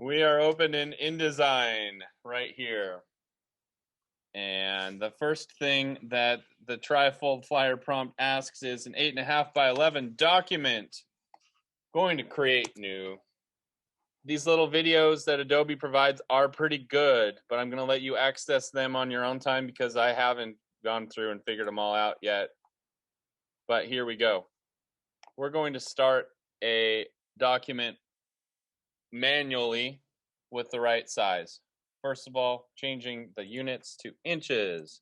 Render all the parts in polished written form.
We are open in InDesign right here. And the first thing that the Trifold flyer prompt asks is an 8.5 by 11 document. Going to create new. These little videos that Adobe provides are pretty good, but I'm going to let you access them on your own time because I haven't gone through and figured them all out yet. But here we go. We're going to start a document manually with the right size. First of all, changing the units to inches,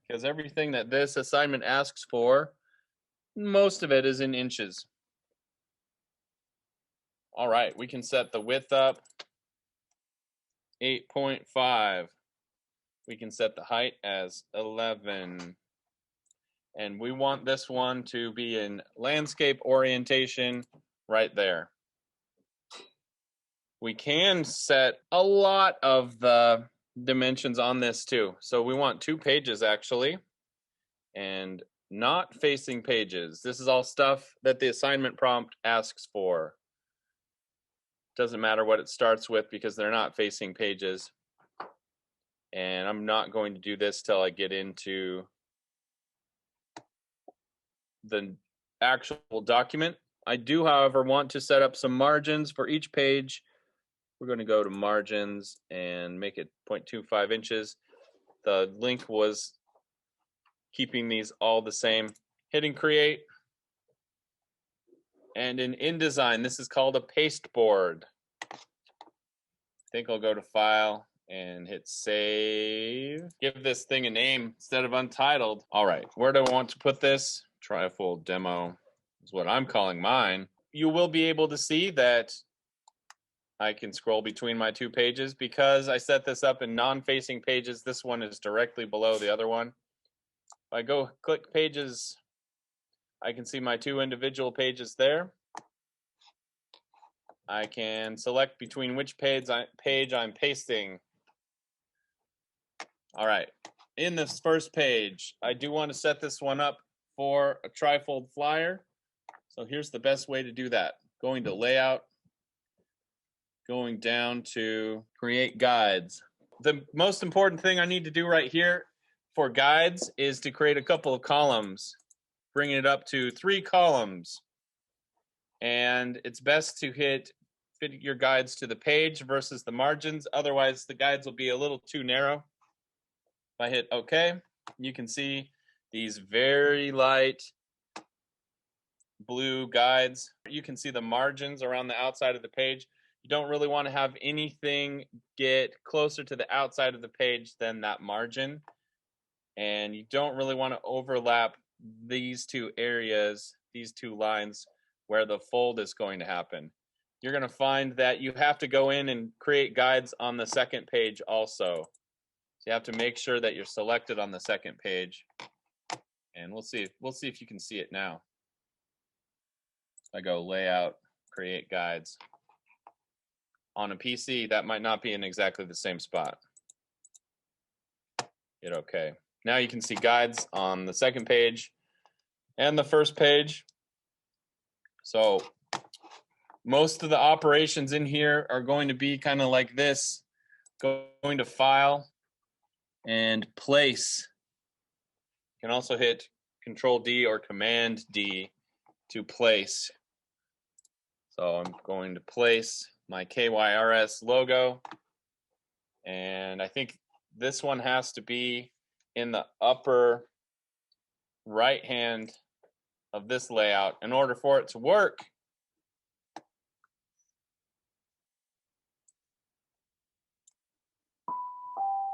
because everything that this assignment asks for, most of it is in inches. All right, we can set the width up 8.5. We can set the height as 11. And we want this one to be in landscape orientation right there. We can set a lot of the dimensions on this too. So we want 2 pages actually, and not facing pages. This is all stuff that the assignment prompt asks for. Doesn't matter what it starts with because they're not facing pages. And I'm not going to do this till I get into the actual document. I do, however, want to set up some margins for each page. We're going to go to margins and make it 0.25 inches. The link was keeping these all the same. Hitting create. And in InDesign, this is called a pasteboard. I think I'll go to File and hit Save. Give this thing a name instead of Untitled. All right, where do I want to put this? Trifold Demo is what I'm calling mine. You will be able to see that I can scroll between my 2 pages because I set this up in non-facing pages. This one is directly below the other one. If I go click pages, I can see my 2 individual pages there. I can select between which page I'm pasting. All right, in this first page, I do want to set this one up for a trifold flyer. So here's the best way to do that. Going to Layout, going down to Create Guides. The most important thing I need to do right here for guides is to create a couple of columns, bringing it up to 3 columns. And it's best to fit your guides to the page versus the margins. Otherwise, the guides will be a little too narrow. If I hit OK, you can see these very light blue guides. You can see the margins around the outside of the page. You don't really want to have anything get closer to the outside of the page than that margin. And you don't really want to overlap these 2 areas, these 2 lines where the fold is going to happen. You're going to find that you have to go in and create guides on the second page also. So you have to make sure that you're selected on the second page. And we'll see if you can see it now. I go Layout, Create Guides. On a PC, that might not be in exactly the same spot. Hit OK. Now you can see guides on the second page and the first page. So most of the operations in here are going to be kind of like this. Going to File and Place. You can also hit Control D or Command D to place. So I'm going to place my KYRS logo, and I think this one has to be in the upper right hand of this layout in order for it to work.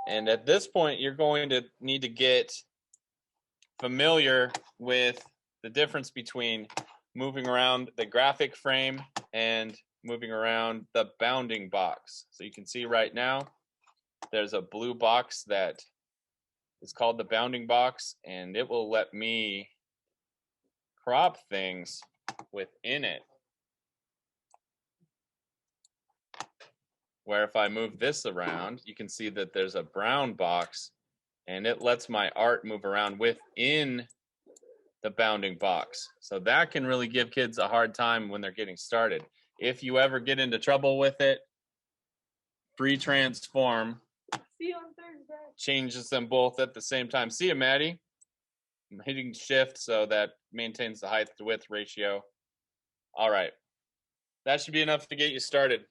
And at this point, you're going to need to get familiar with the difference between moving around the graphic frame and moving around the bounding box. So you can see right now, there's a blue box that is called the bounding box, and it will let me crop things within it. Where if I move this around, you can see that there's a brown box, and it lets my art move around within the bounding box. So that can really give kids a hard time when they're getting started. If you ever get into trouble with it, free transform. See you on Thursday. Changes them both at the same time. See you, Maddie. I'm hitting shift so that maintains the height to width ratio. All right. That should be enough to get you started.